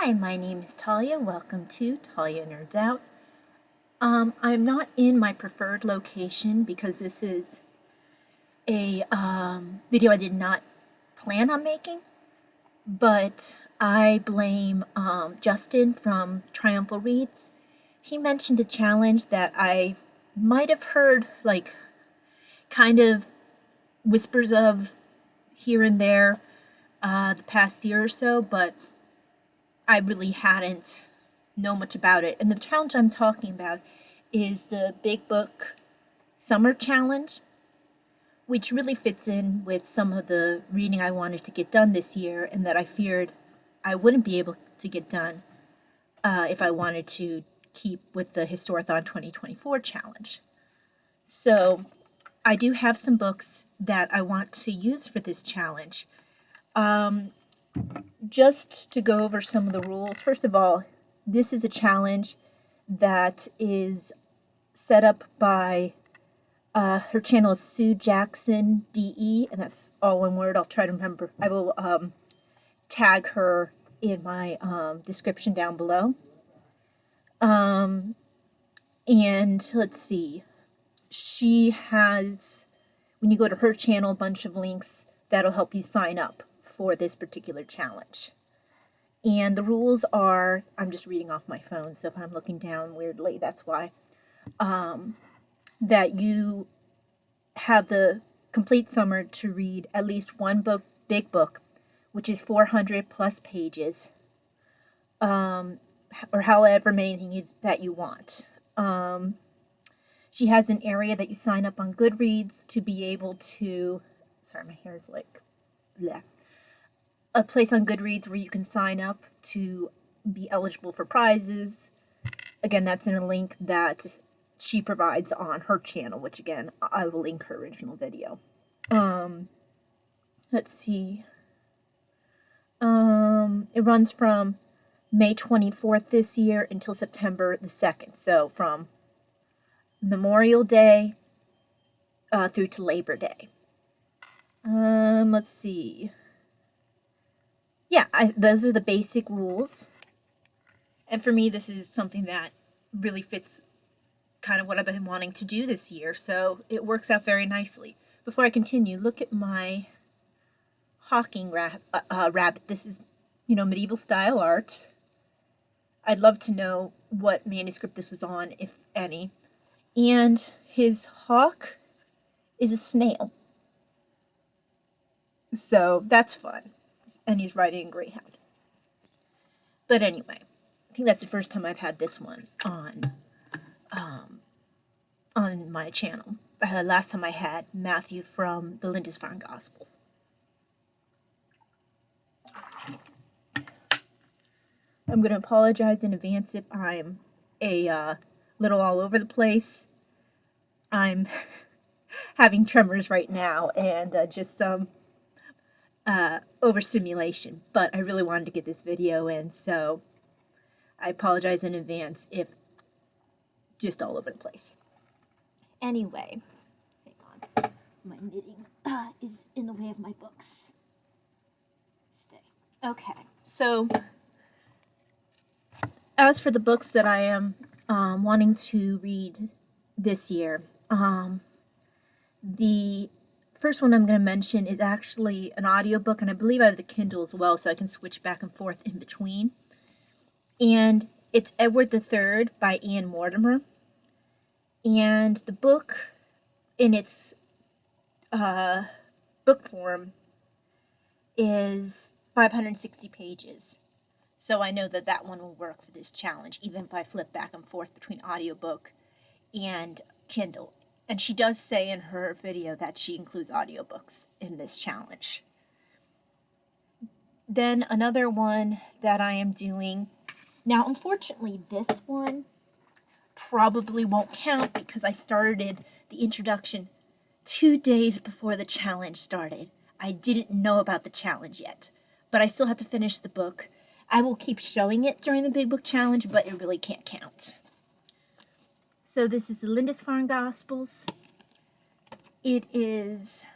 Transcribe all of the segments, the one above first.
Hi, my name is Talia. Welcome to Talia Nerds Out. I'm not in my preferred location because this is a video I did not plan on making, but I blame Justin from Triumphal Reads. He mentioned a challenge that I might have heard, like, kind of whispers of here and there the past year or so, but I really hadn't known much about it. And the challenge I'm talking about is the Big Book Summer Challenge, which really fits in with some of the reading I wanted to get done this year and that I feared I wouldn't be able to get done if I wanted to keep with the Historathon 2024 challenge. So I do have some books that I want to use for this challenge. Just to go over some of the rules, first of all, this is a challenge that is set up by her channel is Sue Jackson DE, and that's all one word. I'll try to remember. I will tag her in my description down below. And let's see, she has, when you go to her channel, a bunch of links that'll help you sign up for this particular challenge. And the rules are, I'm just reading off my phone, so if I'm looking down weirdly, that's why. That you have the complete summer to read at least one book, big book, which is 400 plus pages, or however many that you want. She has an area that you sign up on Goodreads to be able to, sorry, my hair is like, bleh. A place on Goodreads where you can sign up to be eligible for prizes. Again, that's in a link that she provides on her channel, which again, I will link her original video. Let's see. It runs from May 24th this year until September the 2nd. So from Memorial Day through to Labor Day. Let's see. Yeah, those are the basic rules. And for me, this is something that really fits kind of what I've been wanting to do this year, so it works out very nicely. Before I continue, look at my Hawking rabbit. This is, medieval style art. I'd love to know what manuscript this was on, if any. And his hawk is a snail. So that's fun. And he's riding a greyhound. But anyway, I think that's the first time I've had this one on my channel. Last time I had Matthew from the Lindisfarne Gospels. I'm going to apologize in advance if I'm a little all over the place. I'm having tremors right now and just some overstimulation, but I really wanted to get this video in, so I apologize in advance if just all over the place. Anyway, hang on, my knitting is in the way of my books. Stay. Okay, so as for the books that I am wanting to read this year, the first one I'm going to mention is actually an audiobook, and I believe I have the Kindle as well, so I can switch back and forth in between. And it's Edward III by Ian Mortimer. And the book, in its book form, is 560 pages. So I know that that one will work for this challenge, even if I flip back and forth between audiobook and Kindle. And she does say in her video that she includes audiobooks in this challenge. Then another one that I am doing, now unfortunately this one probably won't count because I started the introduction 2 days before the challenge started. I didn't know about the challenge yet, but I still have to finish the book. I will keep showing it during the Big Book Challenge, but it really can't count. So this is the Lindisfarne Gospels. It is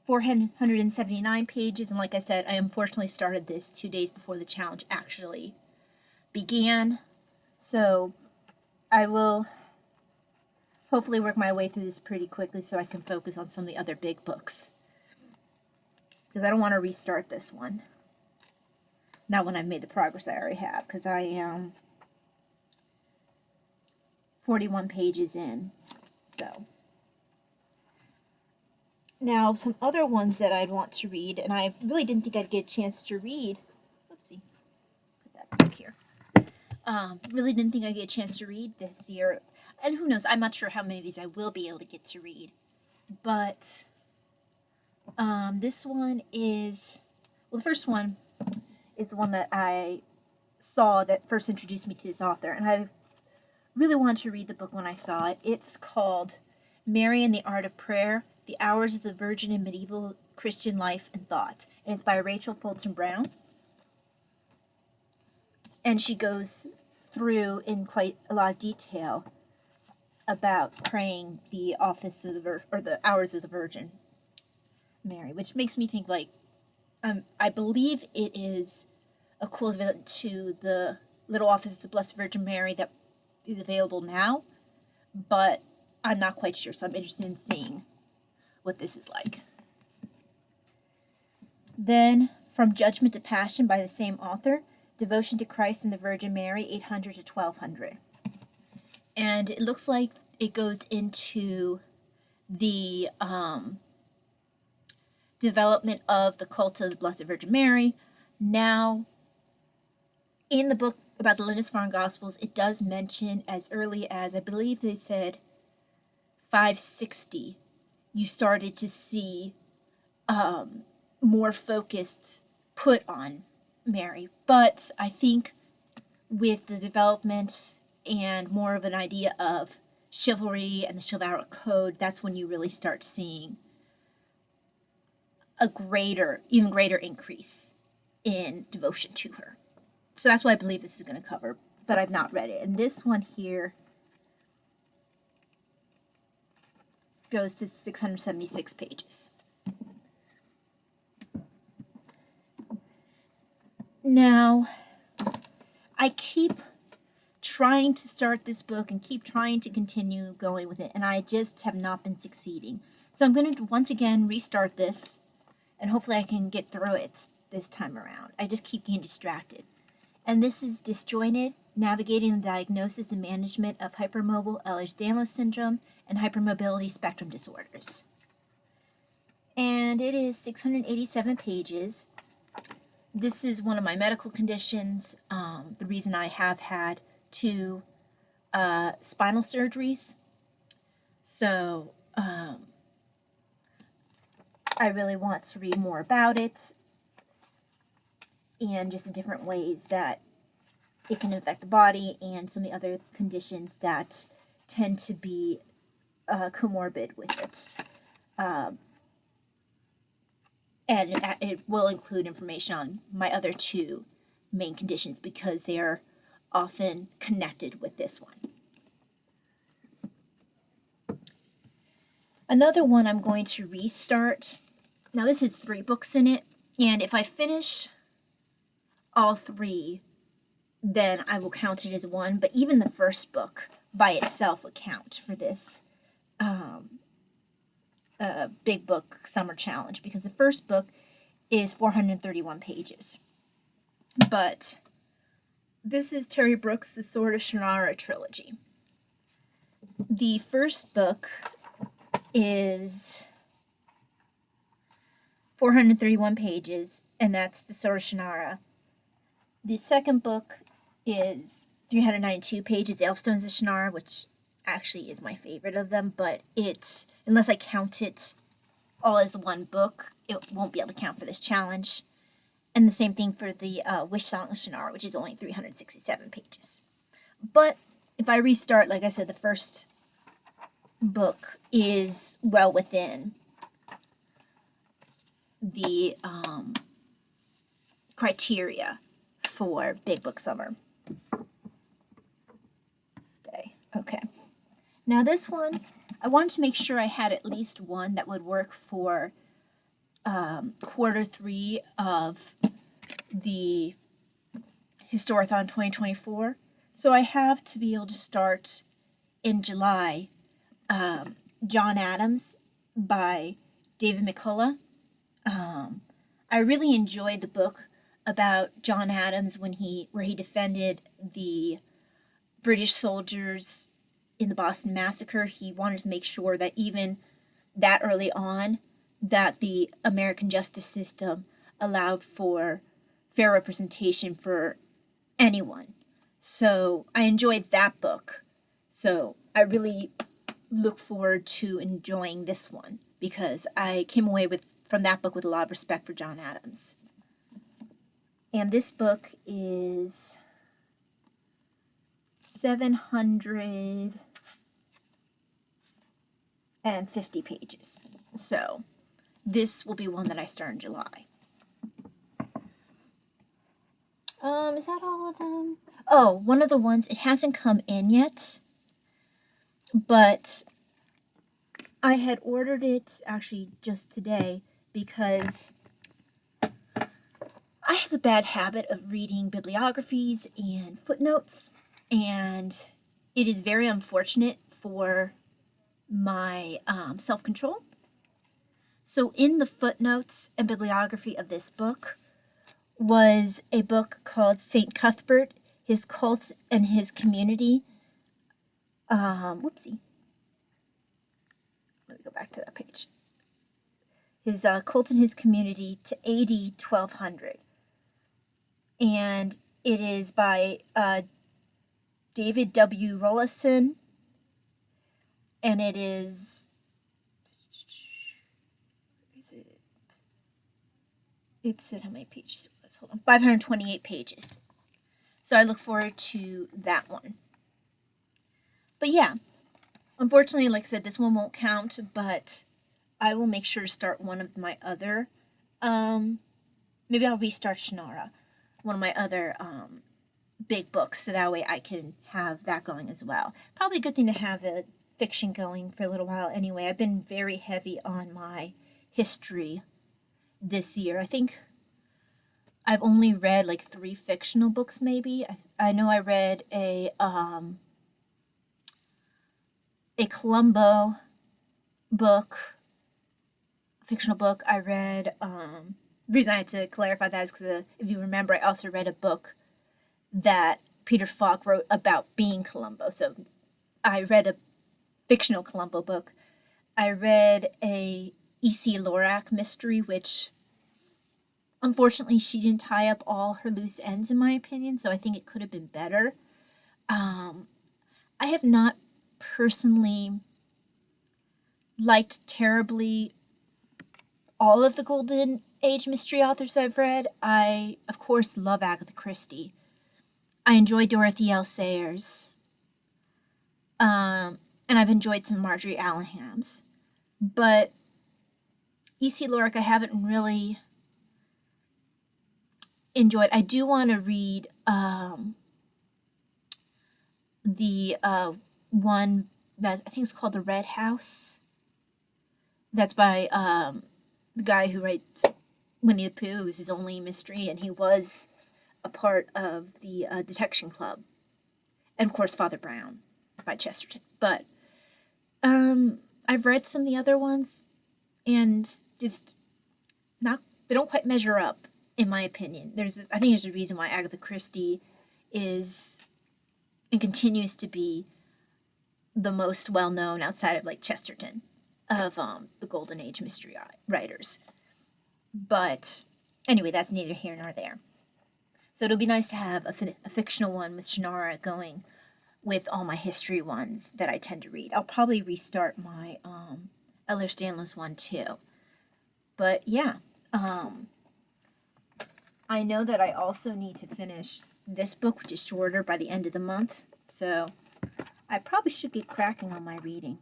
479 pages, and like I said, I unfortunately started this 2 days before the challenge actually began, so I will hopefully work my way through this pretty quickly so I can focus on some of the other big books, because I don't want to restart this one. Not when I've made the progress I already have, because I am 41 pages in. So now some other ones that I'd want to read, and I really didn't think I'd get a chance to read. Oopsie, put that back here. Really didn't think I'd get a chance to read this year, and who knows? I'm not sure how many of these I will be able to get to read. But this one is, well, the first one is the one that I saw that first introduced me to this author, and I really wanted to read the book when I saw it. It's called Mary and the Art of Prayer, The Hours of the Virgin in Medieval Christian Life and Thought. And it's by Rachel Fulton Brown. And she goes through in quite a lot of detail about praying the office of the hours of the Virgin Mary, which makes me think, like, I believe it is equivalent to the Little Office of the Blessed Virgin Mary that is available now, but I'm not quite sure, so I'm interested in seeing what this is like. Then, From Judgment to Passion by the same author, Devotion to Christ and the Virgin Mary, 800 to 1200. And it looks like it goes into the development of the cult of the Blessed Virgin Mary. Now, in the book about the Lindisfarne Gospels, it does mention as early as, I believe they said, 560, you started to see more focused put on Mary. But I think with the development and more of an idea of chivalry and the chivalric code, that's when you really start seeing a even greater increase in devotion to her. So that's what I believe this is going to cover, but I've not read it. And this one here goes to 676 pages. Now, I keep trying to start this book and keep trying to continue going with it, and I just have not been succeeding. So I'm going to once again restart this, and hopefully I can get through it this time around. I just keep getting distracted. And this is Disjointed, Navigating the Diagnosis and Management of Hypermobile Ehlers-Danlos Syndrome and Hypermobility Spectrum Disorders. And it is 687 pages. This is one of my medical conditions. The reason I have had 2 spinal surgeries. So I really want to read more about it, and just the different ways that it can affect the body and some of the other conditions that tend to be comorbid with it. And it will include information on my other 2 main conditions because they are often connected with this one. Another one I'm going to restart. Now this has 3 books in it, and if I finish all 3, then I will count it as one, but even the first book by itself would count for this big book summer challenge, because the first book is 431 pages. But this is Terry Brooks' The Sword of Shannara trilogy. The first book is 431 pages, and that's The Sword of Shannara. The second book is 392 pages, The Elfstones of Shannara, which actually is my favorite of them, but it's, unless I count it all as one book, it won't be able to count for this challenge. And the same thing for the Wish Song of Shannara, which is only 367 pages. But if I restart, like I said, the first book is well within the criteria for Big Book Summer. Stay. Okay. Now this one, I wanted to make sure I had at least one that would work for quarter 3 of the Historathon 2024. So I have to be able to start in July John Adams by David McCullough. I really enjoyed the book about John Adams where he defended the British soldiers in the Boston Massacre. He wanted to make sure that even that early on, that the American justice system allowed for fair representation for anyone. So I enjoyed that book. So I really look forward to enjoying this one because I came away from that book with a lot of respect for John Adams. And this book is 750 pages. So this will be one that I start in July. Is that all of them? Oh, one of the ones, it hasn't come in yet, but I had ordered it actually just today because I have a bad habit of reading bibliographies and footnotes, and it is very unfortunate for my self-control. So in the footnotes and bibliography of this book was a book called St. Cuthbert, His Cult and His Community. Whoopsie. Let me go back to that page. His Cult and His Community to AD 1200. And it is by David W. Rollison. And it is... It's at how many pages? Hold on. 528 pages. So I look forward to that one. But yeah, unfortunately, like I said, this one won't count, but I will make sure to start one of my other, maybe I'll restart Shannara, one of my other big books, so that way I can have that going as well. Probably a good thing to have a fiction going for a little while anyway. I've been very heavy on my history this year. I think I've only read like 3 fictional books maybe. I know I read a Columbo book, fictional book. I read, the reason I had to clarify that is because if you remember, I also read a book that Peter Falk wrote about being Columbo. So I read a fictional Columbo book. I read a E.C. Lorac mystery, which unfortunately she didn't tie up all her loose ends in my opinion, so I think it could have been better. I have not personally liked terribly all of the Golden Age mystery authors I've read. I, of course, love Agatha Christie. I enjoy Dorothy L. Sayers. And I've enjoyed some Marjorie Allen Hams. But E.C. Lorac I haven't really enjoyed. I do want to read the one that I think is called The Red House. That's by the guy who writes Winnie the Pooh. It was his only mystery, and he was a part of the Detection Club. And, of course, Father Brown by Chesterton. But I've read some of the other ones, and just they don't quite measure up, in my opinion. I think there's a reason why Agatha Christie is and continues to be the most well-known outside of, like, Chesterton of the Golden Age mystery writers. But anyway, that's neither here nor there. So it'll be nice to have a fictional one with Shannara going with all my history ones that I tend to read. I'll probably restart my Eller Stanley's one too. But yeah, I know that I also need to finish this book, which is shorter, by the end of the month. So I probably should get cracking on my reading.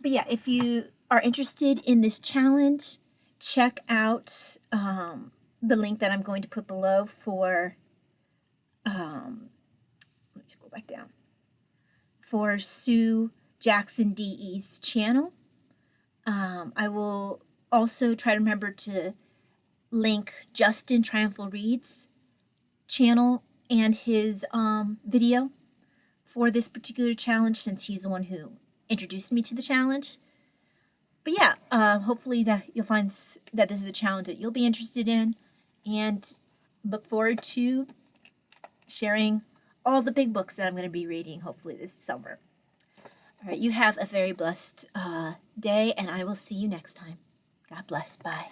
But yeah, if you are interested in this challenge, check out the link that I'm going to put below for, let me just go back down, for Sue Jackson DE's channel. I will also try to remember to link Justin Triumphal Reads channel and his video for this particular challenge, since he's the one who introduced me to the challenge. But yeah, hopefully that you'll find that this is a challenge that you'll be interested in, and look forward to sharing all the big books that I'm going to be reading hopefully this summer. All right, you have a very blessed day, and I will see you next time. God bless. Bye.